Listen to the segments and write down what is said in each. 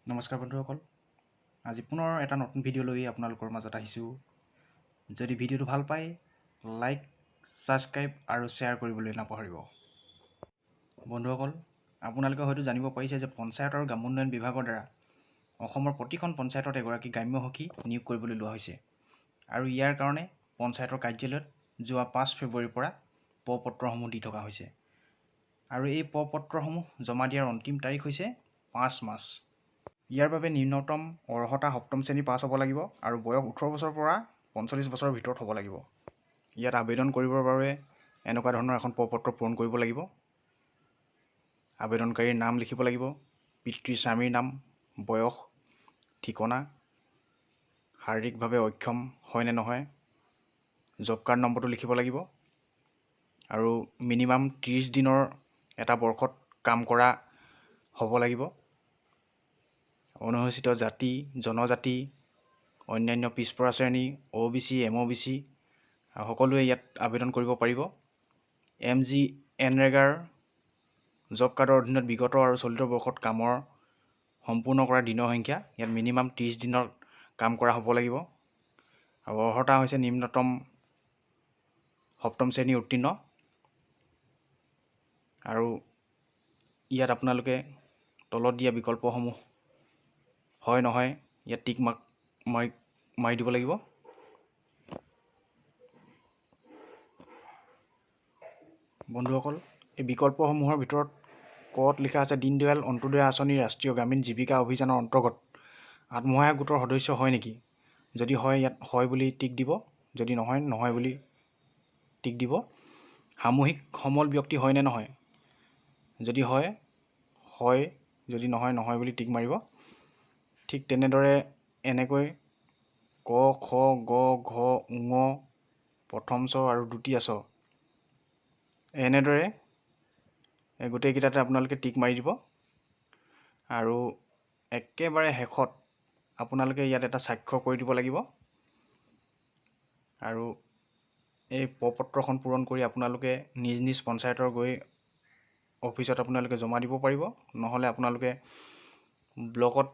নমস্কাৰ বন্ধুসকল, আজি পুনৰ এটা নতুন ভিডিঅ' লৈ আপোনালোকৰ মাজত আহিছোঁ। যদি ভিডিঅ'টো ভাল পায়, লাইক, ছাবস্ক্ৰাইব আৰু শ্বেয়াৰ কৰিবলৈ নাপাহৰিব। বন্ধুসকল, আপোনালোকে হয়তো জানিব পাৰিছে যে পঞ্চায়ত আৰু গ্ৰাম উন্নয়ন বিভাগৰ দ্বাৰা অসমৰ প্ৰতিখন পঞ্চায়তত এগৰাকী গ্ৰাম্য সখী নিয়োগ কৰিবলৈ লোৱা হৈছে। আৰু ইয়াৰ কাৰণে পঞ্চায়তৰ কাৰ্যালয়ত যোৱা 5 ফেব্ৰুৱাৰীৰ পৰা প্ৰ-পত্ৰসমূহ দি থকা হৈছে। আৰু এই প্ৰ-পত্ৰসমূহ জমা দিয়াৰ অন্তিম তাৰিখ হৈছে 5 মাৰ্চ। ইয়াৰ বাবে নিম্নতম অৰ্হতা 7ম শ্ৰেণী পাছ হ'ব লাগিব আৰু বয়স 18 বছৰৰ পৰা 45 বছৰৰ ভিতৰত হ'ব লাগিব। ইয়াত আবেদন কৰিবৰ বাবে এনেকুৱা ধৰণৰ এখন প্ৰ-পত্ৰ পূৰণ কৰিব লাগিব। আবেদনকাৰীৰ নাম লিখিব লাগিব, পিতৃ স্বামীৰ নাম, বয়স, ঠিকনা, শাৰীৰিকভাৱে অক্ষম হয় নে নহয়, জব কাৰ্ড নম্বৰটো লিখিব লাগিব আৰু মিনিমাম 30 দিনৰ এটা বৰ্ষত কাম কৰা হ'ব লাগিব। অনুসূচিত জাতি, জনজাতি, অন্যান্য পিছপৰা শ্ৰেণী, OBC, MOBC সকলোৱে ইয়াত আবেদন কৰিব পাৰিব। MGNৰেগাৰ জব কাৰ্ডৰ অধীনত বিগত আৰু চলিত বৰ্ষত কামৰ সম্পূৰ্ণ কৰা দিনৰ সংখ্যা ইয়াত মিনিমাম 30 দিনৰ কাম কৰা হ'ব লাগিব। আৰু অৰ্হতা হৈছে নিম্নতম 7ম শ্ৰেণী উত্তীৰ্ণ। আৰু ইয়াত আপোনালোকে তলত দিয়া বিকল্পসমূহ হয় নহয় ইয়াত টিক মাৰি দিব লাগিব। বন্ধুসকল, এই বিকল্পসমূহৰ ভিতৰত কত লিখা আছে দীনদয়াল অন্ত্যোদয় আঁচনি ৰাষ্ট্ৰীয় গ্ৰামীণ জীৱিকা অভিযানৰ অন্তৰ্গত আত্মসহায়ক গোটৰ সদস্য হয় নেকি? যদি হয় ইয়াত হয় বুলি টিক দিব, যদি নহয় নহয় বুলি টিক দিব। সামূহিক সমল ব্যক্তি হয় নে নহয়? যদি হয় হয়, যদি নহয় নহয় বুলি টিক মাৰিব। ঠিক তেনেদৰে এনেকৈ ক, খ, গ, ঘ, ঙ, প্ৰথম চ আৰু দ্বিতীয় ছ এনেদৰে গোটেইকেইটাতে আপোনালোকে টিক মাৰি দিব। আৰু একেবাৰে শেষত আপোনালোকে ইয়াত এটা স্বাক্ষৰ কৰি দিব লাগিব। আৰু এই প্ৰ-পত্ৰখন পূৰণ কৰি আপোনালোকে নিজ নিজ পঞ্চায়তৰ গৈ অফিচত আপোনালোকে জমা দিব পাৰিব। নহ'লে আপোনালোকে ব্লকত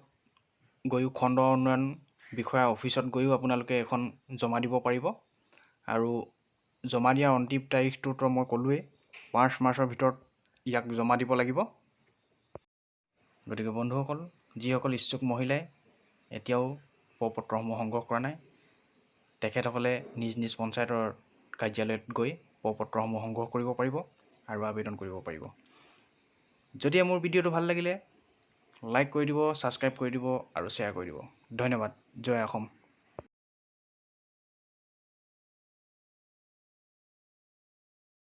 গৈও খণ্ড উন্নয়ন বিষয়া অফিচত গৈও আপোনালোকে এখন জমা দিব পাৰিব। আৰু জমা দিয়াৰ অন্তিম তাৰিখটোতো মই ক'লোৱেই, 5 মাৰ্চৰ ভিতৰত ইয়াক জমা দিব লাগিব। গতিকে বন্ধুসকল, যিসকল ইচ্ছুক মহিলাই এতিয়াও প্ৰ-পত্ৰসমূহ সংগ্ৰহ কৰা নাই, তেখেতসকলে নিজ নিজ পঞ্চায়তৰ কাৰ্যালয়ত গৈ প্ৰ-পত্ৰসমূহ সংগ্ৰহ কৰিব পাৰিব আৰু আবেদন কৰিব পাৰিব। যদি মোৰ ভিডিঅ'টো ভাল লাগিলে লাইক কৰি দিব, ছাবস্ক্ৰাইব কৰি দিব আৰু শ্বেয়াৰ কৰি দিব। ধন্যবাদ। জয় অসম।